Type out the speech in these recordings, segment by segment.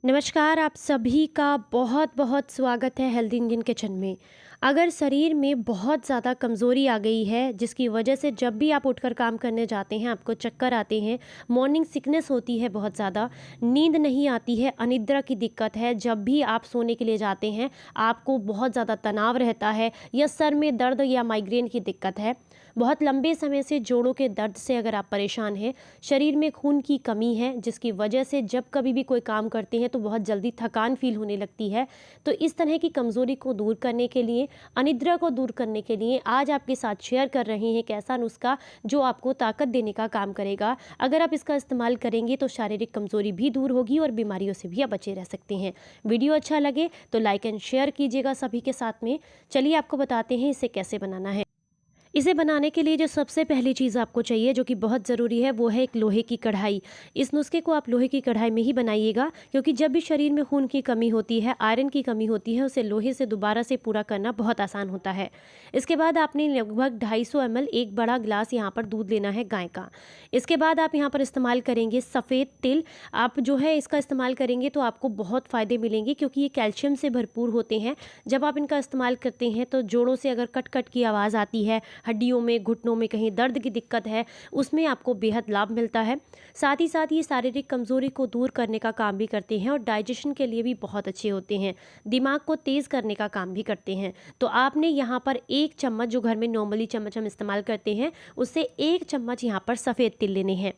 नमस्कार, आप सभी का बहुत बहुत स्वागत है हेल्दी इंडियन किचन में। अगर शरीर में बहुत ज़्यादा कमज़ोरी आ गई है जिसकी वजह से जब भी आप उठकर काम करने जाते हैं आपको चक्कर आते हैं, मॉर्निंग सिकनेस होती है, बहुत ज़्यादा नींद नहीं आती है, अनिद्रा की दिक्कत है, जब भी आप सोने के लिए जाते हैं आपको बहुत ज़्यादा तनाव रहता है या सर में दर्द या माइग्रेन की दिक्कत है, बहुत लंबे समय से जोड़ों के दर्द से अगर आप परेशान हैं, शरीर में खून की कमी है जिसकी वजह से जब कभी भी कोई काम करते हैं तो बहुत जल्दी थकान फील होने लगती है। तो इस तरह की कमज़ोरी को दूर करने के लिए, अनिद्रा को दूर करने के लिए आज आपके साथ शेयर कर रहे हैं एक ऐसा नुस्खा जो आपको ताकत देने का काम करेगा। अगर आप इसका इस्तेमाल करेंगे तो शारीरिक कमज़ोरी भी दूर होगी और बीमारियों से भी आप बचे रह सकते हैं। वीडियो अच्छा लगे तो लाइक एंड शेयर कीजिएगा सभी के साथ में। चलिए आपको बताते हैं इसे कैसे बनाना है। इसे बनाने के लिए जो सबसे पहली चीज़ आपको चाहिए जो कि बहुत ज़रूरी है वो है एक लोहे की कढ़ाई। इस नुस्खे को आप लोहे की कढ़ाई में ही बनाइएगा क्योंकि जब भी शरीर में खून की कमी होती है, आयरन की कमी होती है, उसे लोहे से दोबारा से पूरा करना बहुत आसान होता है। इसके बाद आपने लगभग 250 ml एक बड़ा गिलास यहाँ पर दूध लेना है गाय का। इसके बाद आप यहाँ पर इस्तेमाल करेंगे सफ़ेद तिल। आप जो है इसका इस्तेमाल करेंगे तो आपको बहुत फ़ायदे मिलेंगे क्योंकि ये कैल्शियम से भरपूर होते हैं। जब आप इनका इस्तेमाल करते हैं तो जोड़ों से अगर कट कट की आवाज़ आती है, हड्डियों में, घुटनों में कहीं दर्द की दिक्कत है, उसमें आपको बेहद लाभ मिलता है। साथ ही साथ ये शारीरिक कमज़ोरी को दूर करने का काम भी करते हैं और डाइजेशन के लिए भी बहुत अच्छे होते हैं, दिमाग को तेज़ करने का काम भी करते हैं। तो आपने यहाँ पर 1 चम्मच, जो घर में नॉर्मली चम्मच हम इस्तेमाल करते हैं, उससे 1 चम्मच यहाँ पर सफ़ेद तिल लेने हैं।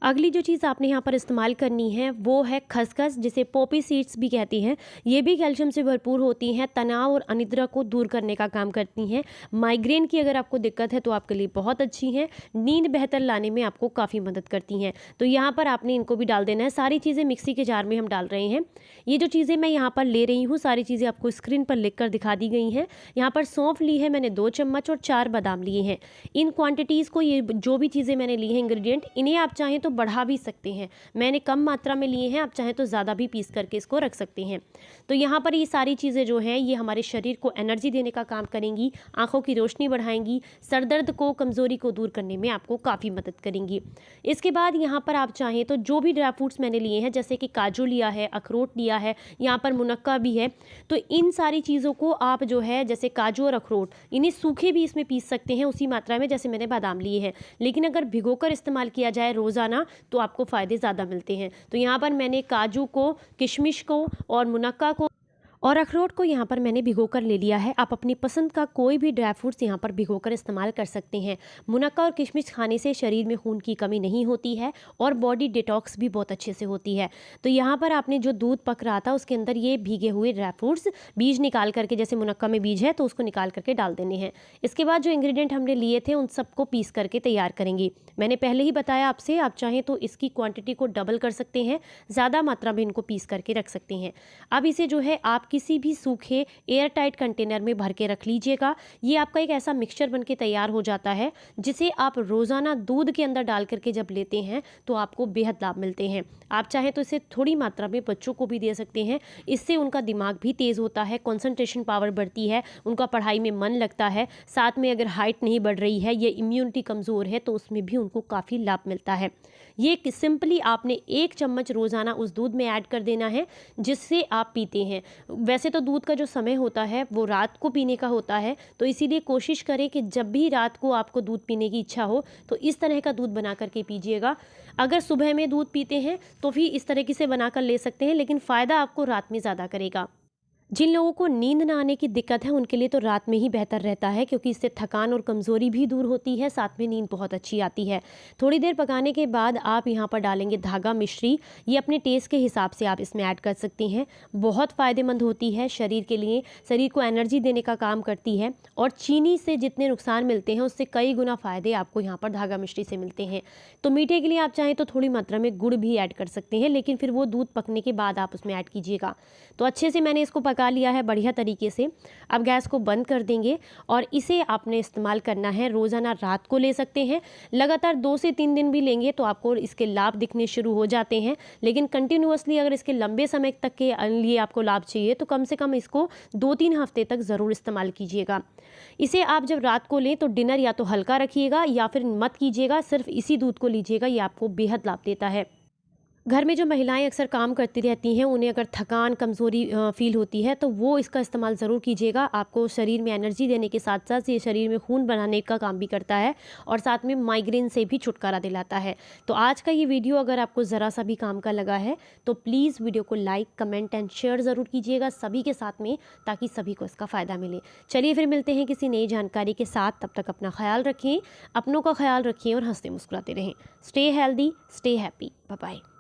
अगली जो चीज़ आपने यहाँ पर इस्तेमाल करनी है वो है खसखस, जिसे पोपी सीड्स भी कहती हैं। ये भी कैल्शियम से भरपूर होती हैं, तनाव और अनिद्रा को दूर करने का काम करती हैं। माइग्रेन की अगर आपको दिक्कत है तो आपके लिए बहुत अच्छी हैं, नींद बेहतर लाने में आपको काफ़ी मदद करती हैं। तो यहाँ पर आपने इनको भी डाल देना है। सारी चीज़ें मिक्सी के जार में हम डाल रहे हैं। ये जो चीज़ें मैं यहाँ पर ले रही हूँ सारी चीज़ें आपको स्क्रीन पर लिख कर दिखा दी गई हैं। यहाँ पर सौंफ ली है मैंने 2 चम्मच और 4 बादाम लिए हैं। इन क्वांटिटीज़ को, ये जो भी चीज़ें मैंने ली हैं इंग्रेडिएंट, इन्हें आप चाहें तो बढ़ा भी सकते हैं। मैंने कम मात्रा में लिए हैं, आप चाहें तो ज़्यादा भी पीस करके इसको रख सकते हैं। तो यहाँ पर ये सारी चीज़ें जो हैं ये हमारे शरीर को एनर्जी देने का काम करेंगी, आँखों की रोशनी बढ़ाएंगी, सर दर्द को, कमज़ोरी को दूर करने में आपको काफ़ी मदद करेंगी। इसके बाद यहाँ पर आप चाहें तो जो भी ड्राई फ्रूट्स मैंने लिए हैं, जैसे कि काजू लिया है, अखरोट लिया है, यहाँ पर मुनक्का भी है, तो इन सारी चीज़ों को आप जो है, जैसे काजू और अखरोट, इन्हें सूखे भी इसमें पीस सकते हैं उसी मात्रा में जैसे मैंने बादाम लिए हैं। लेकिन अगर भिगोकर इस्तेमाल किया जाए रोज़ाना तो आपको फ़ायदे ज़्यादा मिलते हैं। तो यहाँ पर मैंने काजू को, किशमिश को और मुनक्का को और अखरोट को यहाँ पर मैंने भिगोकर ले लिया है। आप अपनी पसंद का कोई भी ड्राई फ्रूट्स यहाँ पर भिगोकर इस्तेमाल कर सकते हैं। मुनक्का और किशमिश खाने से शरीर में खून की कमी नहीं होती है और बॉडी डिटॉक्स भी बहुत अच्छे से होती है। तो यहाँ पर आपने जो दूध पक रहा था उसके अंदर ये भीगे हुए ड्राई फ्रूट्स बीज निकाल करके, जैसे मुनक्का में बीज है तो उसको निकाल करके डाल देने हैं। इसके बाद जो इंग्रेडिएंट हमने लिए थे उन सबको पीस करके तैयार करेंगे। मैंने पहले ही बताया आपसे, आप चाहें तो इसकी क्वांटिटी को डबल कर सकते हैं, ज़्यादा मात्रा में इनको पीस करके रख सकते हैं। अब इसे जो है आप किसी भी सूखे एयर टाइट कंटेनर में भर के रख लीजिएगा। ये आपका एक ऐसा मिक्सचर बन के तैयार हो जाता है जिसे आप रोज़ाना दूध के अंदर डाल करके जब लेते हैं तो आपको बेहद लाभ मिलते हैं। आप चाहें तो इसे थोड़ी मात्रा में बच्चों को भी दे सकते हैं, इससे उनका दिमाग भी तेज़ होता है, कंसंट्रेशन पावर बढ़ती है, उनका पढ़ाई में मन लगता है। साथ में अगर हाइट नहीं बढ़ रही है या इम्यूनिटी कमज़ोर है तो उसमें भी उनको काफ़ी लाभ मिलता है। ये सिंपली आपने 1 चम्मच रोज़ाना उस दूध में ऐड कर देना है जिससे आप पीते हैं। वैसे तो दूध का जो समय होता है वो रात को पीने का होता है, तो इसीलिए कोशिश करें कि जब भी रात को आपको दूध पीने की इच्छा हो तो इस तरह का दूध बना करके पीजिएगा। अगर सुबह में दूध पीते हैं तो भी इस तरीके से बनाकर ले सकते हैं, लेकिन फ़ायदा आपको रात में ज़्यादा करेगा। जिन लोगों को नींद ना आने की दिक्कत है उनके लिए तो रात में ही बेहतर रहता है क्योंकि इससे थकान और कमज़ोरी भी दूर होती है, साथ में नींद बहुत अच्छी आती है। थोड़ी देर पकाने के बाद आप यहाँ पर डालेंगे धागा मिश्री। ये अपने टेस्ट के हिसाब से आप इसमें ऐड कर सकती हैं। बहुत फ़ायदेमंद होती है शरीर के लिए, शरीर को एनर्जी देने का काम करती है और चीनी से जितने नुकसान मिलते हैं उससे कई गुना फ़ायदे आपको यहाँ पर धागा मिश्री से मिलते हैं। तो मीठे के लिए आप चाहें तो थोड़ी मात्रा में गुड़ भी ऐड कर सकते हैं, लेकिन फिर वो दूध पकने के बाद आप उसमें ऐड कीजिएगा। तो अच्छे से मैंने इसको पका लिया है बढ़िया तरीके से। अब गैस को बंद कर देंगे और इसे आपने इस्तेमाल करना है रोज़ाना। रात को ले सकते हैं, लगातार 2 से 3 दिन भी लेंगे तो आपको इसके लाभ दिखने शुरू हो जाते हैं। लेकिन कंटिन्यूअसली अगर इसके लंबे समय तक के लिए आपको लाभ चाहिए तो कम से कम इसको 2-3 हफ्ते तक ज़रूर इस्तेमाल कीजिएगा। इसे आप जब रात को लें तो डिनर या तो हल्का रखिएगा या फिर मत कीजिएगा, सिर्फ इसी दूध को लीजिएगा, ये आपको बेहद लाभ देता है। घर में जो महिलाएं अक्सर काम करती रहती हैं, उन्हें अगर थकान, कमज़ोरी फ़ील होती है, तो वो इसका इस्तेमाल ज़रूर कीजिएगा। आपको शरीर में एनर्जी देने के साथ-साथ ये शरीर में खून बनाने का काम भी करता है और साथ में माइग्रेन से भी छुटकारा दिलाता है। तो आज का ये वीडियो अगर आपको ज़रा-सा भी काम का लगा है, तो प्लीज़ वीडियो को लाइक, कमेंट एंड शेयर ज़रूर कीजिएगा सभी के साथ में, ताकि सभी को इसका फ़ायदा मिले। चलिए फिर मिलते हैं किसी नई जानकारी के साथ, तब तक अपना ख़्याल रखें, अपनों का ख़्याल रखें और हँसते-मुस्कुराते रहें। Stay healthy, stay happy. Bye bye.